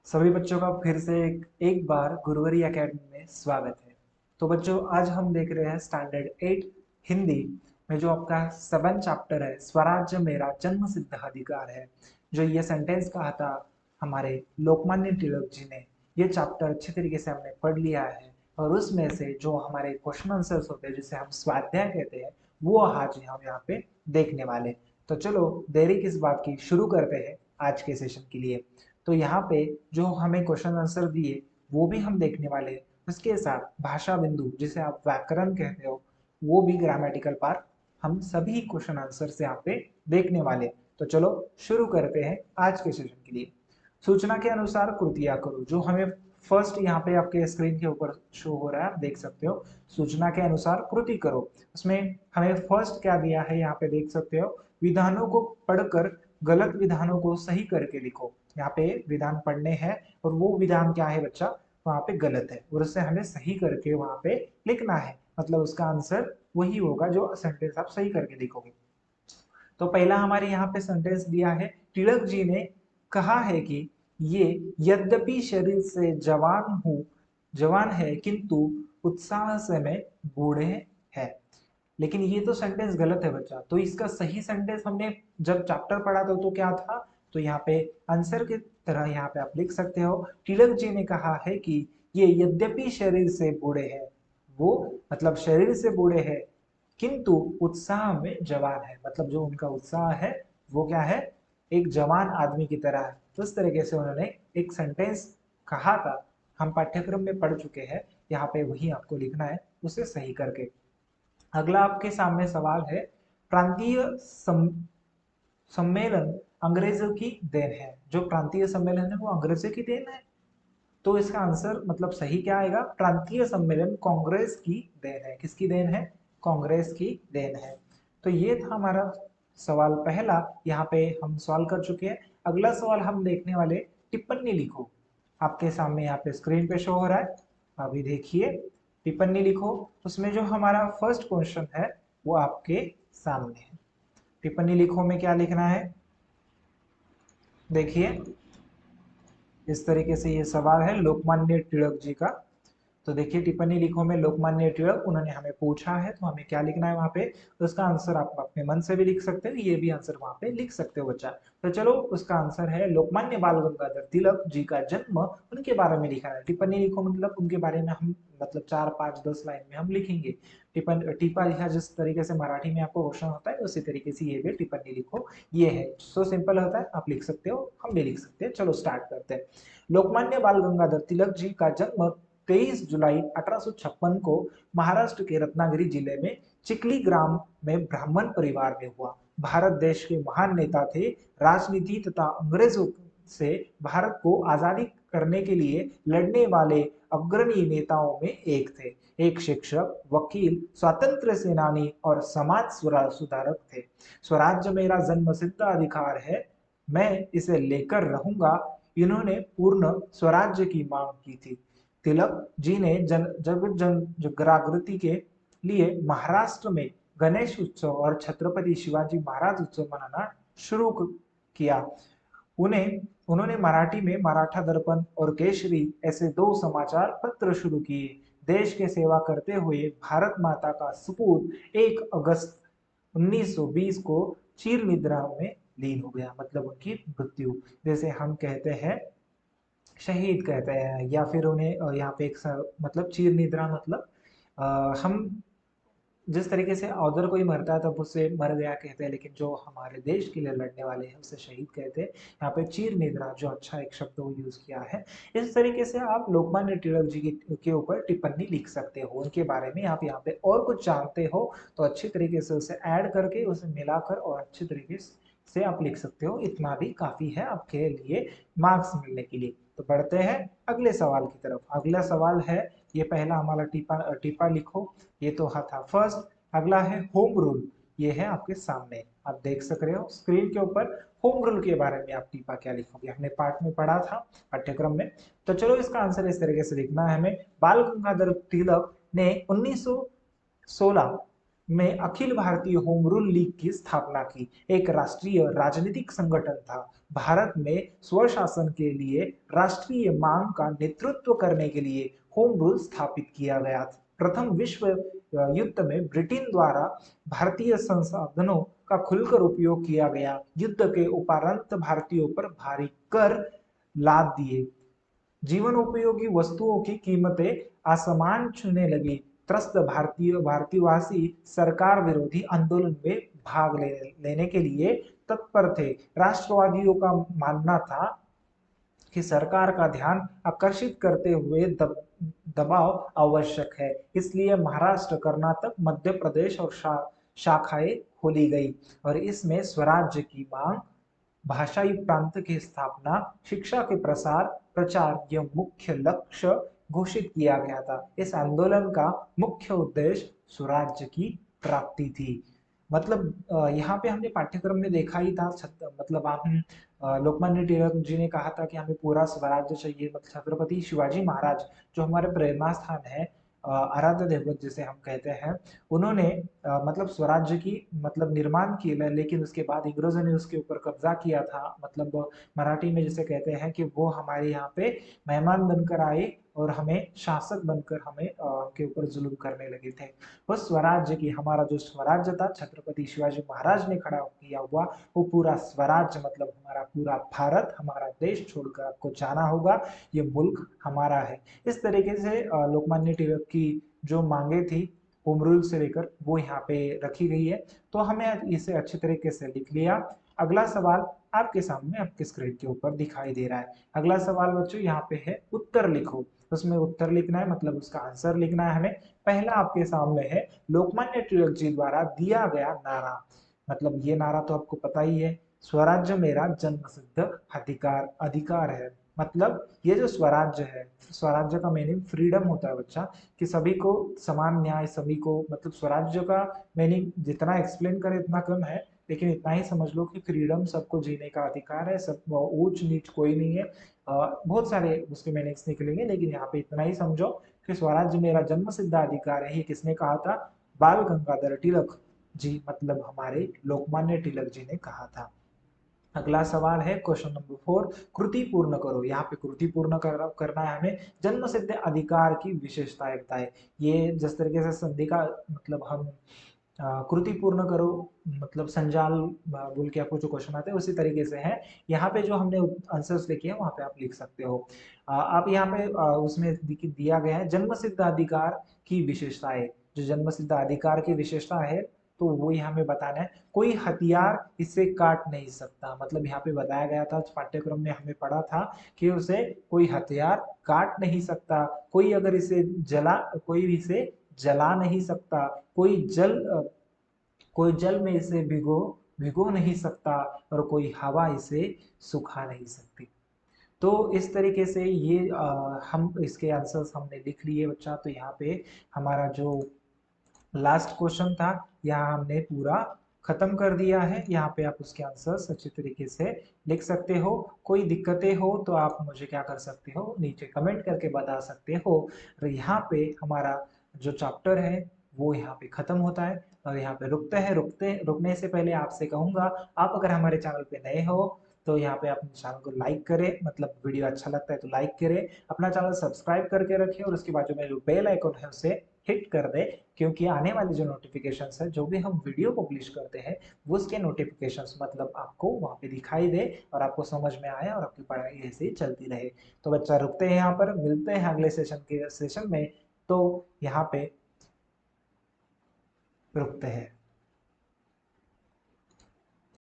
सभी बच्चों का फिर से एक बार गुरुवरी एकेडमी में स्वागत है। तो बच्चों, आज हम देख रहे हैं स्टैंडर्ड 8 हिंदी में जो आपका 7 चैप्टर है, स्वराज्य मेरा जन्म सिद्ध अधिकार है। जो ये सेंटेंस कहा था हमारे लोकमान्य तिलक जी ने, ये चैप्टर अच्छे तरीके से हमने पढ़ लिया है और उसमें से जो हमारे क्वेश्चन आंसर्स होते हैं जिसे हम स्वाध्याय कहते हैं, वो आज हम यहाँ पे देखने वाले। तो चलो देरी किस बात की, शुरू करते हैं आज के सेशन के लिए। तो यहाँ पे जो हमें क्वेश्चन आंसर दिए वो भी हम देखने वाले हैं। उसके साथ भाषा बिंदु जिसे आप व्याकरण कहते हो, वो भी ग्रामेटिकल पार्ट हम सभी क्वेश्चन आंसर से यहाँ पे देखने वाले। तो चलो शुरू करते हैं आज के सेशन के लिए। सूचना के अनुसार कृतियां करो, जो हमें फर्स्ट यहाँ पे आपके स्क्रीन के ऊपर शो हो रहा है, आप देख सकते हो। सूचना के अनुसार कृति करो, उसमें हमें फर्स्ट क्या दिया है यहाँ पे देख सकते हो। विधानों को पढ़कर गलत विधानों को सही करके लिखो। यहाँ पे विधान पढ़ने हैं और वो विधान क्या है बच्चा, वहां पे गलत है और उससे हमें सही करके वहां पे लिखना है। मतलब उसका आंसर वही होगा जो सेंटेंस आप सही करके लिखोगे। तो पहला हमारे यहाँ पे सेंटेंस दिया है, तिलक जी ने कहा है कि ये यद्यपि शरीर से जवान है किंतु उत्साह से मैं बूढ़े हैं। लेकिन ये तो सेंटेंस गलत है बच्चा। तो इसका सही सेंटेंस हमने जब चैप्टर पढ़ा था तो क्या था, तो यहाँ पे आंसर की तरह यहाँ पे आप लिख सकते हो, तिलक जी ने कहा है कि ये यद्यपि शरीर से बूढ़े हैं, वो मतलब शरीर से बूढ़े हैं किंतु उत्साह में जवान है। मतलब जो उनका उत्साह है वो क्या है, एक जवान आदमी की तरह है। तो इस तरीके से उन्होंने एक सेंटेंस कहा था, हम पाठ्यक्रम में पढ़ चुके हैं। यहाँ पे वही आपको लिखना है उसे सही करके। अगला आपके सामने सवाल है, प्रांतीय सम्मेलन अंग्रेजों की देन है। जो प्रांतीय सम्मेलन है वो अंग्रेजों की देन है। तो इसका आंसर मतलब सही क्या आएगा, प्रांतीय सम्मेलन कांग्रेस की देन है। किसकी देन है, कांग्रेस की देन है। तो ये था हमारा सवाल पहला, यहाँ पे हम सॉल्व कर चुके हैं। अगला सवाल हम देखने वाले, टिप्पणी लिखो। आपके सामने यहाँ पे स्क्रीन पे शो हो रहा है, अभी देखिए। टिप्पणी लिखो, उसमें जो हमारा फर्स्ट क्वेश्चन है वो आपके सामने है। टिप्पणी लिखो में क्या लिखना है, देखिए इस तरीके से ये सवाल है लोकमान्य तिलक जी का। तो देखिए टिप्पणी लिखो में लोकमान्य तिलक उन्होंने हमें पूछा है, तो हमें क्या लिखना है वहां पे। तो उसका आंसर आप अपने मन से भी लिख सकते हो, ये भी आंसर वहां पे लिख सकते हो बच्चा। तो चलो उसका आंसर है लोकमान्य बाल गंगाधर तिलक जी का जन्म, उनके बारे में लिखा है। टिप्पणी लिखो मतलब उनके बारे में हम मतलब 4 5 10 लाइन में हम लिखेंगे। टिप्पा लिखा जिस तरीके से मराठी में आपको क्वेश्चन होता है उसी तरीके से ये भी टिप्पणी लिखो, ये है। सो सिंपल होता है, आप लिख सकते हो, हम भी लिख सकते हैं। चलो स्टार्ट करते हैं। लोकमान्य बाल गंगाधर तिलक जी का जन्म 23 जुलाई 1856 को महाराष्ट्र के रत्नागिरी जिले में चिकली ग्राम में ब्राह्मण परिवार में हुआ। भारत देश के महान नेता थे, राजनीति तथा अंग्रेजों से भारत को आजादी करने के लिए लड़ने वाले अग्रणी नेताओं में एक थे। एक शिक्षक, वकील, स्वतंत्र सेनानी और समाज सुधारक थे। स्वराज्य मेरा जन्म सिद्ध अधिकार है, मैं इसे लेकर रहूंगा, इन्होंने पूर्ण स्वराज्य की मांग की थी। तिलक जी ने जन जागृति के लिए महाराष्ट्र में गणेश उत्सव और छत्रपति शिवाजी महाराज उत्सव मनाना शुरू किया। उन्हें उन्होंने मराठी में मराठा दर्पण और केसरी ऐसे 2 समाचार पत्र शुरू किए। देश के सेवा करते हुए भारत माता का सपूत 1 अगस्त 1920 को चीर निद्रा में लीन हो गया। मतलब उनकी मृत्यु, जैसे हम कहते हैं शहीद कहते हैं, या फिर उन्हें यहाँ पे मतलब चीर निद्रा मतलब हम जिस तरीके से अदर कोई मरता है तब उसे मर गया कहते हैं, लेकिन जो हमारे देश के लिए लड़ने वाले हैं उसे शहीद कहते हैं। यहाँ पे चीर निद्रा जो अच्छा एक शब्द वो यूज किया है। इस तरीके से आप लोकमान्य तिलक जी के ऊपर टिप्पणी लिख सकते हो। उनके बारे में आप यहाँ पे और कुछ जानते हो तो अच्छी तरीके से उसे ऐड करके उसे मिलाकर और अच्छी तरीके से आप लिख सकते हो। इतना भी काफी है आपके लिए मार्क्स मिलने के लिए। तो बढ़ते हैं अगले सवाल की तरफ। अगला सवाल है, ये पहला हमारा टीपा टीपा लिखो, ये तो था फर्स्ट। अगला है होम रूल, ये है आपके सामने, आप देख सक रहे हो स्क्रीन के ऊपर। होम रूल के बारे में आप टीपा क्या लिखोगे, हमने पाठ में पढ़ा था पाठ्यक्रम में। तो चलो इसका आंसर इस तरीके से लिखना है हमें, बाल गंगाधर तिलक ने 1916 में Akhil Bharatiya home rule league की स्थापना की। एक राष्ट्रीय राजनीतिक संगठन था। भारत में स्वशासन के लिए राष्ट्रीय मांग का नेतृत्व करने के लिए होम रूल स्थापित किया गया था। प्रथम विश्व युद्ध में ब्रिटेन द्वारा भारतीय संसाधनों का खुलकर उपयोग किया गया। युद्ध के उपरांत भारतीयों पर भारी कर लाद दिए। जीवन उपयोगी वस्तुओं की कीमतें आसमान छूने लगी। त्रस्त भारतीयवासी सरकार विरोधी आंदोलन में भाग लेने के लिए तत्पर थे। राष्ट्रवादियों का मानना था कि सरकार का ध्यान आकर्षित करते हुए दबाव आवश्यक है, इसलिए महाराष्ट्र, कर्नाटक, मध्य प्रदेश और शाखाएं खोली गई और इसमें स्वराज्य की मांग, भाषाई प्रांत की स्थापना, शिक्षा के प्रचार यह मुख्य लक्ष्य घोषित किया गया था। इस आंदोलन का मुख्य उद्देश्य स्वराज्य की प्राप्ति थी। मतलब यहाँ पे हमने पाठ्यक्रम में देखा ही था, मतलब हम लोकमान्य टिलक जी ने कहा था कि हमें पूरा स्वराज्य चाहिए। मतलब छत्रपति शिवाजी महाराज जो हमारे प्रेरणा स्थान है, आराध्य दैवत जिसे हम कहते हैं, उन्होंने मतलब स्वराज्य की मतलब निर्माण किया, लेकिन उसके बाद अंग्रेजों ने उसके ऊपर कब्जा किया था। मतलब मराठी में जिसे कहते हैं कि वो हमारे यहाँ पे मेहमान बनकर आए और हमें शासक बनकर हमें के ऊपर जुल्म करने लगे थे। वो स्वराज्य की, हमारा जो स्वराज्य था छत्रपति शिवाजी महाराज ने खड़ा किया हुआ, वो पूरा स्वराज्य मतलब हमारा पूरा भारत, हमारा देश छोड़कर आपको जाना होगा, ये मुल्क हमारा है। इस तरीके से लोकमान्य टिलक की जो मांगे थी होम रूल से लेकर वो यहाँ पे रखी गई है। तो हमें इसे अच्छी तरीके से लिख लिया। अगला सवाल आपके सामने आपके स्क्रीन के ऊपर दिखाई दे रहा है। अगला सवाल बच्चों यहाँ पे है उत्तर लिखो। उसमें उत्तर लिखना है, मतलब उसका आंसर लिखना है हमें। पहला आपके सामने है लोकमान्य टिलक जी द्वारा दिया गया नारा। मतलब ये नारा तो आपको पता ही है, स्वराज्य मेरा जन्मसिद्ध अधिकार है। मतलब ये जो स्वराज्य है, स्वराज्य का मीनिंग फ्रीडम होता है बच्चा, कि सभी को समान न्याय, सभी को, मतलब स्वराज्य का मीनिंग जितना एक्सप्लेन करे इतना कम है, लेकिन इतना ही समझ लो कि फ्रीडम, सबको जीने का अधिकार है, सब ऊंच नीच कोई नहीं है। बहुत सारे उसके मीनिंग्स निकलेंगे, लेकिन यहाँ पे इतना ही समझो कि स्वराज्य मेरा जन्म सिद्ध अधिकार है। ये किसने कहा था? बाल गंगाधर तिलक जी, मतलब हमारे लोकमान्य तिलक जी ने कहा था। अगला सवाल है क्वेश्चन नंबर 4, कृति पूर्ण करो। यहाँ पे कृति पूर्ण करना है हमें। जन्म सिद्ध अधिकार की विशेषताएं बताए। ये जिस तरीके से संधि का मतलब हम कृति पूर्ण करो मतलब संजाल बोल के आपको जो क्वेश्चन आते हैं उसी तरीके से है। यहाँ पे जो हमने आंसर्स लिखे हैं वहां पे आप लिख सकते हो। आप यहाँ पे उसमें दिया गया है जन्म सिद्ध अधिकार की विशेषताएं। जो जन्म सिद्ध अधिकार की विशेषता है तो वो यहाँ पे बताना है। कोई हथियार इसे काट नहीं सकता। मतलब यहाँ पे बताया गया था, पाठ्यक्रम में हमें पढ़ा था कि उसे कोई हथियार काट नहीं सकता। कोई अगर इसे कोई इसे जला नहीं सकता। कोई जल में इसे भिगो नहीं सकता और कोई हवा इसे सुखा नहीं सकती। तो इस तरीके से ये हम इसके आंसर्स हमने लिख लिए बच्चा। तो यहाँ पे हमारा जो लास्ट क्वेश्चन था यहाँ हमने पूरा खत्म कर दिया है। यहाँ पे आप उसके आंसर्स अच्छे तरीके से लिख सकते हो। कोई दिक्कतें हो तो आप मुझे क्या कर सकते हो, नीचे कमेंट करके बता सकते हो। और यहाँ पे हमारा जो चैप्टर है वो यहाँ पे खत्म होता है और यहाँ पे रुकने से पहले आपसे कहूंगा, आप अगर हमारे चैनल पे नए हो तो यहाँ पे अपने चैनल को लाइक करें, मतलब वीडियो अच्छा लगता है तो लाइक करें, अपना चैनल सब्सक्राइब करके रखें और उसके बाजू में जो बेल आइकन है उसे हिट कर दे, क्योंकि आने वाली जो नोटिफिकेशंस है, जो भी हम वीडियो पब्लिश करते हैं वो उसके नोटिफिकेशंस मतलब आपको वहां पे दिखाई दे और आपको समझ में आए और आपकी पढ़ाई ऐसे ही चलती रहे। तो बच्चा रुकते हैं यहाँ पर, मिलते हैं अगले सेशन में। तो यहाँ पे रुकते हैं।